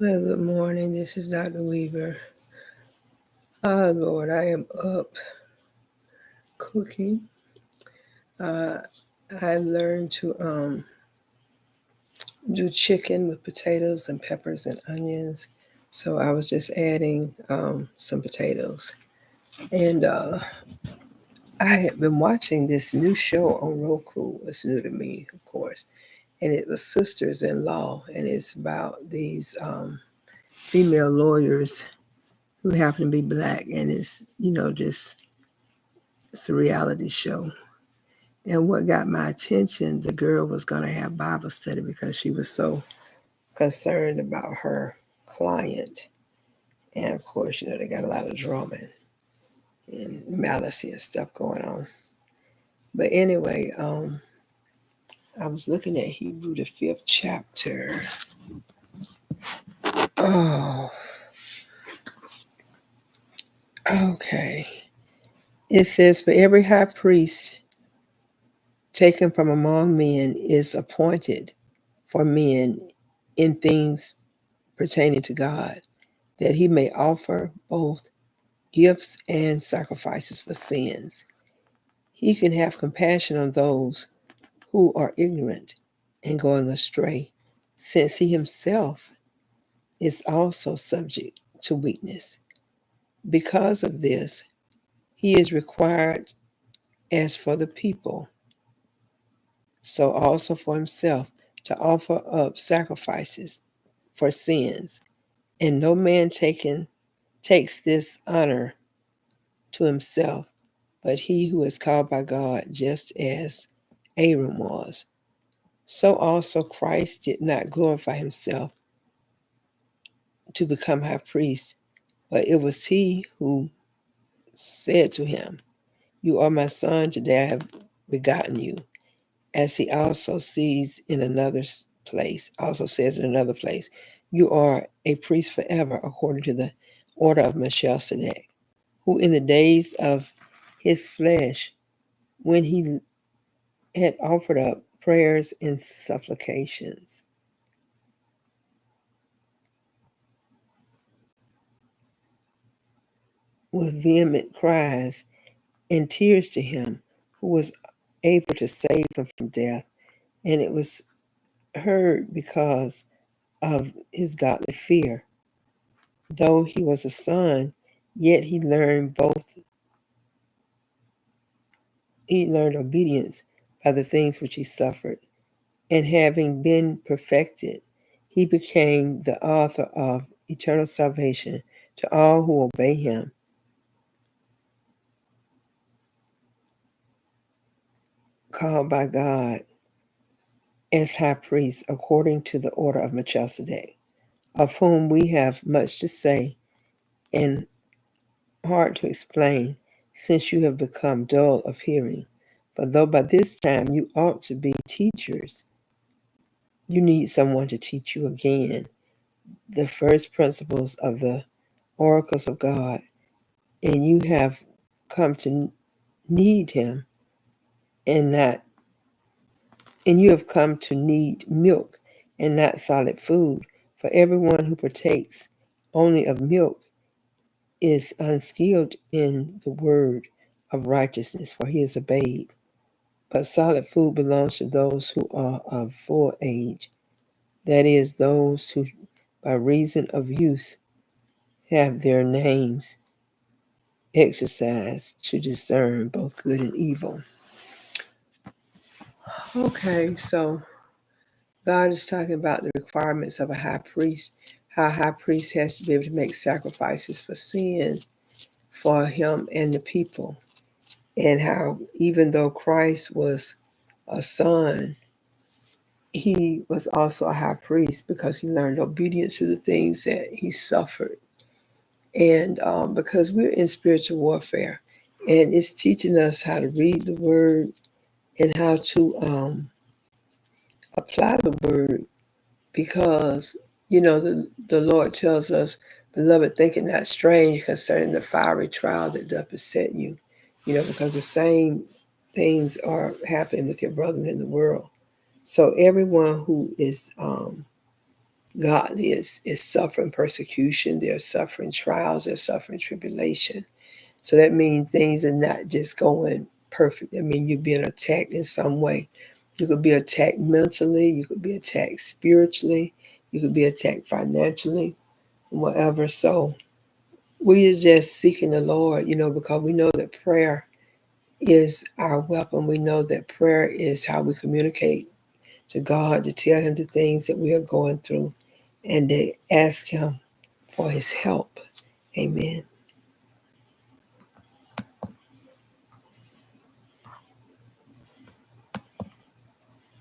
Well, good morning. This is Dr. Weaver. Lord, I am up cooking. Uh, I learned to do chicken with potatoes and peppers and onions. So I was just adding some potatoes. And I had been watching this new show on Roku. It's new to me, of course. And it was Sisters in Law. And it's about these female lawyers who happen to be black. And it's it's a reality show. And what got my attention, the girl was going to have Bible study because she was so concerned about her client. And of course, they got a lot of drama and malice and stuff going on. But anyway, I was looking at Hebrew, the fifth chapter. Oh, okay. It says, "For every high priest taken from among men is appointed for men in things pertaining to God, that he may offer both gifts and sacrifices for sins. He can have compassion on those who are ignorant and going astray, since he himself is also subject to weakness. Because of this, he is required as for the people, so also for himself, to offer up sacrifices for sins. And no man takes this honor to himself, but he who is called by God, just as Aaron was. So also Christ did not glorify himself to become high priest, but it was he who said to him, "You are my son, today I have begotten you." As he also says in another place, "You are a priest forever, according to the order of Melchizedek, who in the days of his flesh, when he had offered up prayers and supplications with vehement cries and tears to him who was able to save him from death. And it was heard because of his godly fear. Though he was a son, yet he learned obedience by the things which he suffered. And having been perfected, he became the author of eternal salvation to all who obey him, called by God as high priest according to the order of Melchizedek, of whom we have much to say and hard to explain, since you have become dull of hearing. But though by this time you ought to be teachers, you need someone to teach you again the first principles of the oracles of God, and you have come to need him and not and you have come to need milk and not solid food. For everyone who partakes only of milk is unskilled in the word of righteousness, for he is a babe. But solid food belongs to those who are of full age, that is, those who, by reason of use, have their names exercised to discern both good and evil. Okay, so God is talking about the requirements of a high priest, how a high priest has to be able to make sacrifices for sin for him and the people, and how even though Christ was a son, he was also a high priest because he learned obedience to the things that he suffered. And because we're in spiritual warfare, and it's teaching us how to read the word and how to apply the word, because the Lord tells us, "Beloved, think it not strange concerning the fiery trial that doth beset you," because the same things are happening with your brethren in the world. So everyone who is godly is suffering persecution, they're suffering trials, they're suffering tribulation. So that means things are not just going perfect. I mean, you're being attacked in some way. You could be attacked mentally, you could be attacked spiritually, you could be attacked financially, whatever. So we are just seeking the Lord, because we know that prayer is our weapon. We know that prayer is how we communicate to God, to tell Him the things that we are going through and to ask Him for His help. Amen.